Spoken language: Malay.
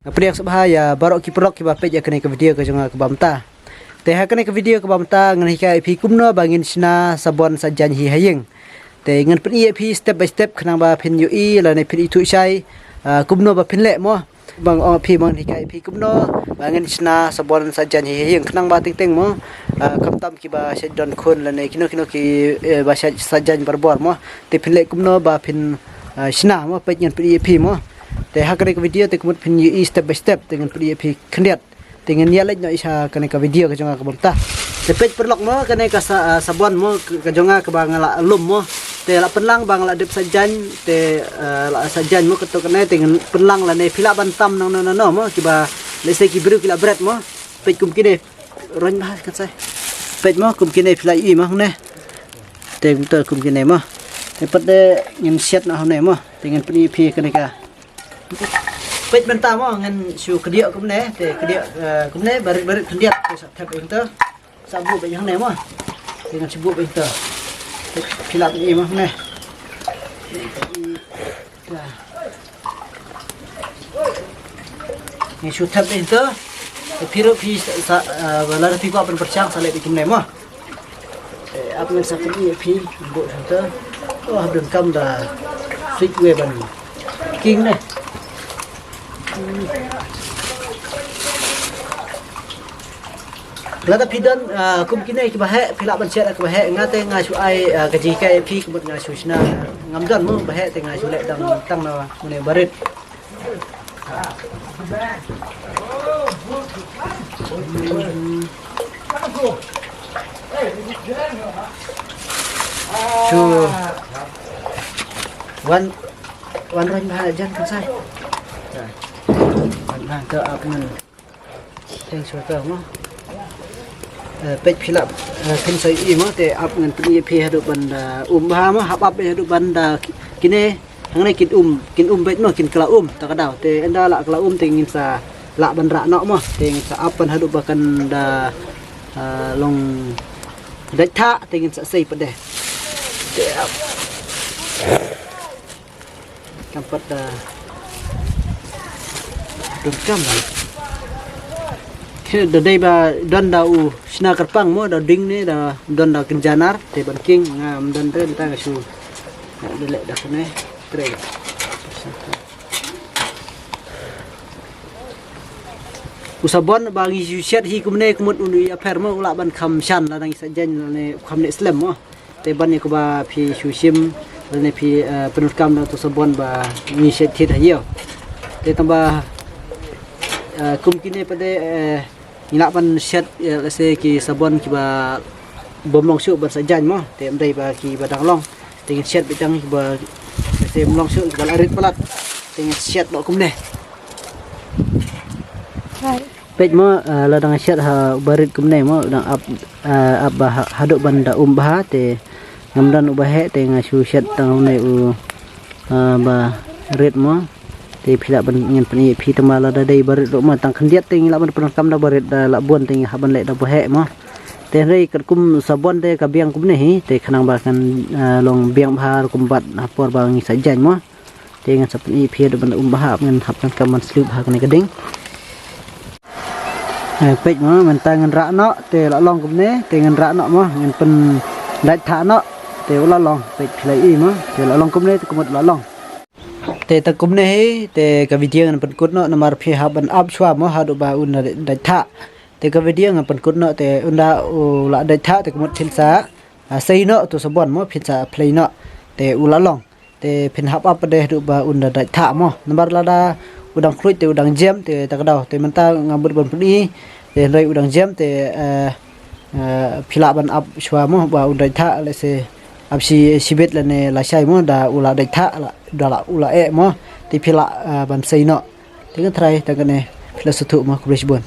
Priyak sabhaya barok ki prok ki bape ja kene ke video ke jonga ke bamta. Te ha kene ke video ke bamta ngan hika ip kumno bangin sina sabon sajan hi hayeng. Te ngan pen ip step by step khnang ba phin ui la ne phin itu sai kumno ba phin le mo. Bang pi mang hika ip kumno bangin sina sabon sajan hi hayeng khnang ba ting ting mo. Kamtam ki ba sedon khon la ne kino ki ba sajan barbor mo. Te phin le kumno ba phin sina mo pe ngan pen ip mo. Te ha kene ke video te kumut phin ui step by step dengan PDP kendiat dengan nialaj no isa kene ke video ke jonga ke bamta te page perlok mo kene ka sabon mo ke jonga ke bangala lum mo te la penlang bangala dep sajan te la sajan mo keto kene dengan penlang la ne phila bantam nang no mo kiba lese ki biru kila bread mo page kum kine ron bah kan sai page mo kum kine phila ui mo ne te kum kine mo te pade ngin set na ne mo dengan PDP kene ka page benta mo ngan su kedia kum ne te kedia kum ne barit kendiat te tap enter sabu be yang ne mo dengan sibu be enter pilap ni mo ne ni su tap enter piro pi wala pi ko percang sale kum ne mo ap ngan sakni pi bo enter oh habdon kam da switch we ban king ne Lada pidan kum kine ki bahe phila ban set ka bahe ngate nga su ai ka ji ka phi kumut nga su sna ngamdan mo bahe te nga su le dang tang na mune barit chu wan ran ba jan kan sai hang ke ap men teng su ke mo pej philap phin sai i mo te ap ngan phi phi hadu banda ba mo hap ap hadu banda kine hang ne kin pej mo kin kala ta kadau te enda la kala te ngin sa la ban ra no mo te ngin sa ap ban hadu bakan da long dai tha te ngin sa sei pade te ap kampat da Dukam ke dai ba don da u sna karpang mo da ding ne da don da kenjanar te ban king ngam don te ta su de le da ne tre usabon bagi set hi kumne kumut unu ya fer mo ula ban kham shan la dang sajan ne kham ne islam mo te ban ne ko ba phi susim ne phi penut kam da to sabon ba ni set thit hayo te tambah kum kine pade ngila pan set lese ki sabon ki ba bom long su ban sajan mo te amdai ba ki badang long te set bitang ki ba lese long su bal arit palat te set do kum ne pej mo la dang set ha barit kum ne mo dang ab ba haduk ban da ba te ngamdan ubahe te ngasu set tang ne ba red mo te phila ban ngin pani phi tamala da dei barit ro ma tang khandiat te ngila ban kam da barit da la bon te haban le da bohe mo te rei kat kum sabon te ka biang kum ne hi te khanang ba kan long biang bhar kum bat hapor ba ngi sajan mo te ngan sapni phi da ban bah ngan hap kan kaman slup ha kan keding pej mo man ta ngan ra no te la long kum ne te ngan ra no mo ngan pen dai tha no te la long pej philai i mo te la long kum ne te kumut la long te takum ne te ka video ngan pen kut no namar phi haban up chwa mo hadu ba un dai tha te ka video ngan pen kut no te unda la dai tha te kumut thin sa sei no to sabon mo phin sa play no te ula long te phin hap up de hadu ba un dai tha mo namar la da udang khruit te udang jam te ta kadau te menta ngabut ban pni te rei udang jam te phila ban up chwa mo ba un dai tha le se absi sibet la ne la sai mo da ula dai tha la da la ula e mo ti phila ban sei no ti kan trai ta kan ne phila su thu mo kubres bon